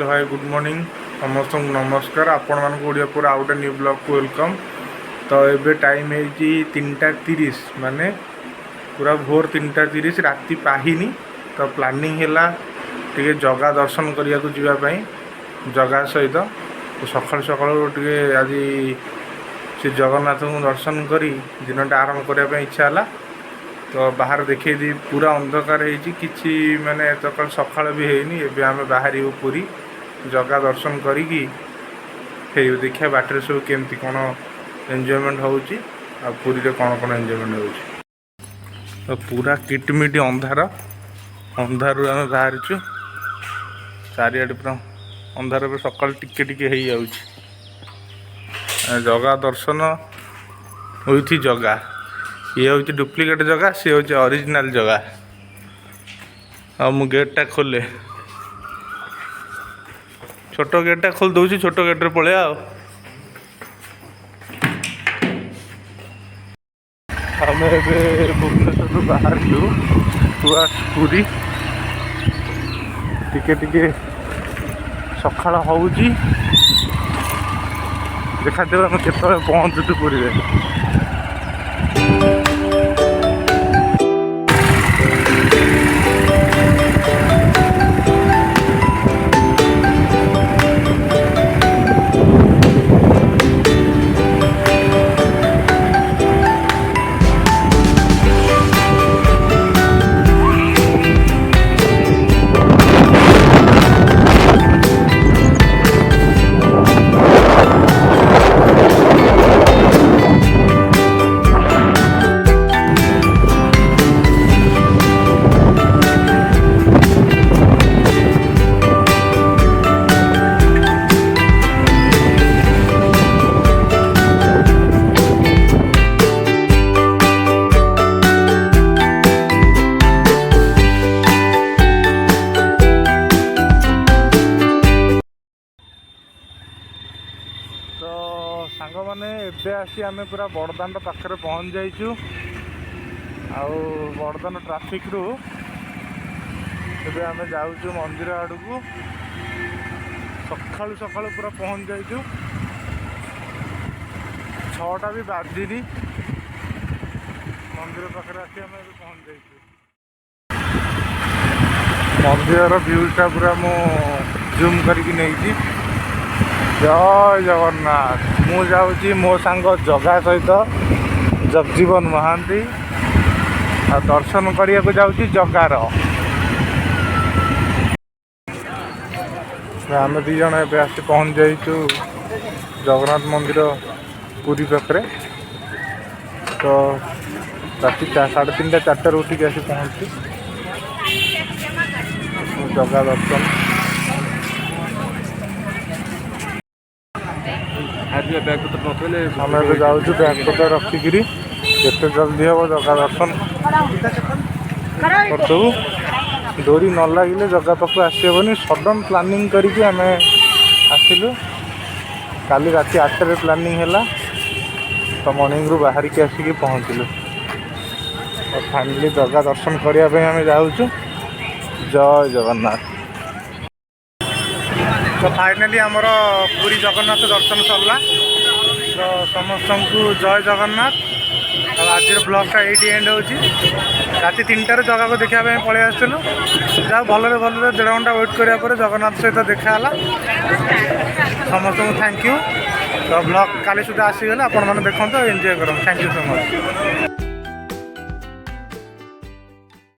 भाई good morning समस्त नमस्कार आपण मानक ओडिया पूरा आउट न्यू ब्लॉग को वेलकम। तो ये टाइम है 3:30 माने पूरा भोर 3:30 राति पाहिनी। तो प्लानिंग है टे जगह दर्शन करने को जीवाई जगह सहित तो सकाल सकाल टे आज से जगन्नाथ को दर्शन करी दिनटा आरंभ करने इच्छा है। तो बाहर देखे दी पूरा अंधकार होती माने सकाल सकाल भी हैनी एबे आम बाहर पूरी जगह दर्शन करी देखिए बाटर सब केमती कौन एंजॉयमेंट होची आ पूरी रे कौन कौन एंजॉयमेंट होची। तो पूरा किटमिटी अंधार अंधारू आम बाहर चारिआडे पूरा अंधार पे सकाल टिके टिके हो जाउची। जगह दर्शन होती जगह ये हूँ डुप्लिकेट जगह सी हूँ ओरिजिनल जगह। आ मु गेटा खोले छोट गेटा खोल दूसरी छोट गेट रे पड़े आम भुवनेश्वर बाहर पूरी टिके टिके सकाळ होउची देखा आम केत पहुँचुँ पुरी रे। तो सांग मैंने एबे आसी आमे पूरा बड़दान पाखे पहुँच जाइचु आउ बड़दान ट्राफिक रु एबे आमे जाउचु मंदिर आड़ को सकाळु सकाळु पूरा पहुँच जाइचु 6टा भी बाजिनी मंदिर पाखे आसी आमे पहुँच जाइचु। मंदिर व्यूटा पूरा मु जूम करके नहीं जय जगन्नाथ मु जाऊँगी मो सांग जगा सहित जगजीवन महांती आ दर्शन करने को जाऊँगी जगार आम दी जन ए आसी पहुँच जाइचु जगन्नाथ मंदिर पुरी पाखे। तो राति 3:30 4टार उठिक आसी पहुँची जगा दर्शन आम जाऊँ बैग पत्र रखिकी जिते जल्दी हम जगह दर्शन करसबू। डोरी न लगे जगह पाखु आसबनी सडन प्लानिंग करके आम आसिलु काली राति 8टारे प्लानिंग है तो मॉर्निंग रू बाहर के आसिक पहुँचलु और फाइनली जगह दर्शन करने आम जाऊँ। जय जगन्नाथ। तो फाइनाली आमर पूरी जगन्नाथ दर्शन सरला। तो समस्त को जय जगन्नाथ। आज ब्लॉगटा ये एंड हो राति 3टार जगह को देखा पलि आसलु जहाँ भलरे 1.5 घंटा वेट करापर जगन्नाथ सहित देखा समस्त को थैंक यू। तो ब्लॉग काली सुधा आसीगले आपण मैंने देखते एंजॉय कर। Thank you so much.